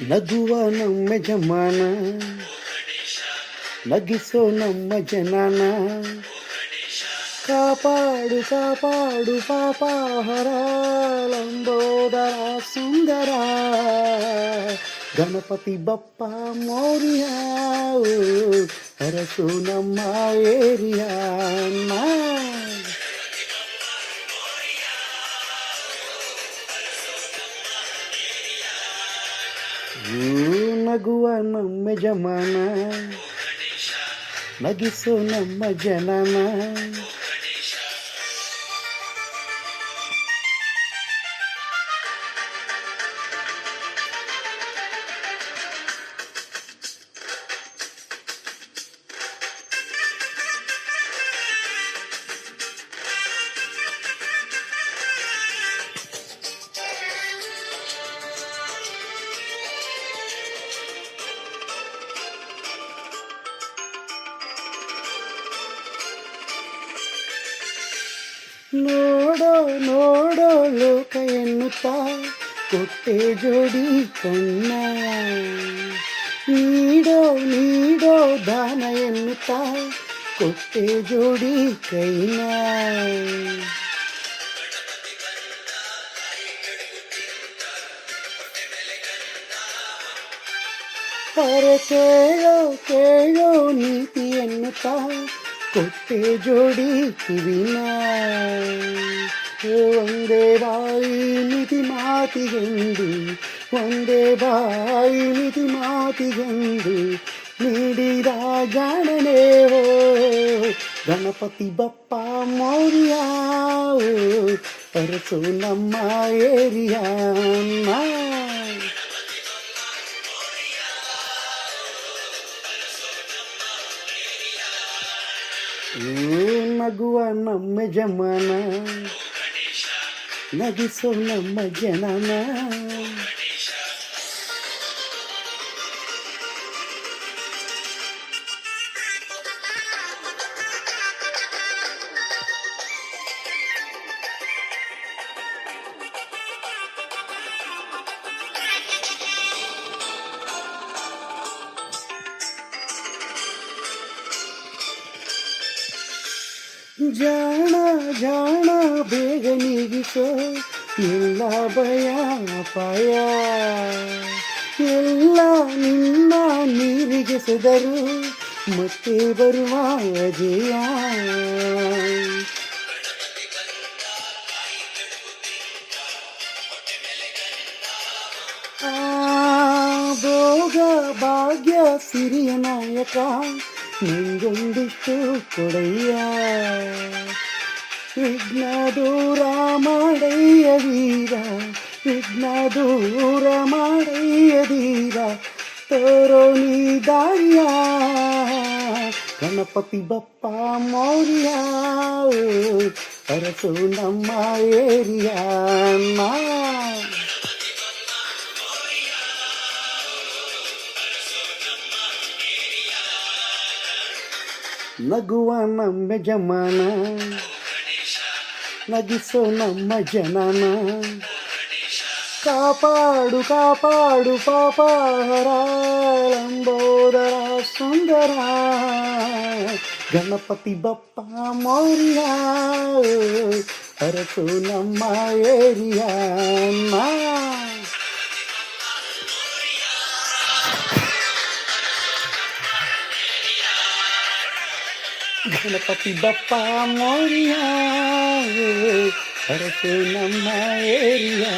ನಗುವ ನಮ್ಮ ಜಮಾನ, ನಗಿಸೋ ನಮ್ಮ ಜನನ, ಕಾಪಾಡು ಕಾಪಾಡು ಪಾಪಹರ ಲಂಬೋದರ ಸುಂದರ ಗಣಪತಿ ಬಪ್ಪ ಮೋರಿಯ ಅರಸು ನಮ್ಮ ಏರಿಯಾ. ನಗುವ ನಮ್ಮ ಜಮಾನ, ನಗಿಸೋ ನಮ್ಮ ಜನನ, ನೋಡೋ ನೋಡೋ ಲೋಕ ಎನ್ನುತ್ತಾ ಕೊಟ್ಟೆ ಜೋಡಿ ಕಣ್ಣ, ನೀಡೋ ನೀಡೋ ದಾನ ಎನ್ನುತ್ತಾ ಕೊಟ್ಟೆ ಜೋಡಿ ಕೈನ. ಅರೆ ಕೇಳೋ ಕೇಳೋ ನೀತಿ ಎನ್ನುತ್ತಾ ಕೊಟ್ಟೆ ಜೋಡಿ ಕಿವಿನ. ಒಂದೇ ಬಾಯಿ ಮಿತಿ ಮಾತಿಗೆಂದು, ಒಂದೇ ಬಾಯಿ ಮಿತಿ ಮಾತಿಗೆಂದು ನೀಡಿದ ಜಾಣನೆ ಹೋ ಗಣಪತಿ ಬಪ್ಪ ಮೌರ್ಯ ಅರಸು ನಮ್ಮ ಏರಿಯಾ. ನಗುವ ನಮ್ಮ ಜಮಾನ, ನಗಿಸೋ ನಮ್ಮ ಜನನ, ಜಾಣ ಜಾಣ ಬೇಗ ನೀಗಿಸೋ ಎಲ್ಲ ಭಯ ಅಪಾಯ, ಎಲ್ಲ ನಿನ್ನ ನೀರಿಗೆ ಸೆದರು ಮತ್ತೆ ಬರುವ ಅಜಯ. ಭೋಗ ಭಾಗ್ಯ ಸಿರಿಯ ನಾಯಕ ನಿಂಗೊಂದಿಷ್ಟು ಕೊಡಯ್ಯ, ವಿಘ್ನ ದೂರ ಮಾಡಯ್ಯ ವೀರ, ವಿಘ್ನ ದೂರ ಮಾಡಯ್ಯ ಧೀರ, ತೋರೋ ನೀ ದಾರಿಯ ಗಣಪತಿ ಬಪ್ಪ ಮೌರ್ಯ ಅರಸು ನಮ್ಮ ಏರಿಯಾ. ನಗುವ ನಮ್ಮ ಜಮಾನ, ನಗಿಸೋ ನಮ್ಮ ಜನನ, ಕಾಪಾಡು ಕಾಪಾಡು ಪಾಪಹರ ಲಂಬೋದರ ಸುಂದರ ಗಣಪತಿ ಬಪ್ಪ ಮೌರ್ಯ ಅರಸು ನಮ್ಮ ಏರಿಯಾ. ಗಣಪತಿ ಬಪ್ಪ ಮೌರ್ಯ ಅರಸು ನಮ್ಮ ಏರಿಯಾ.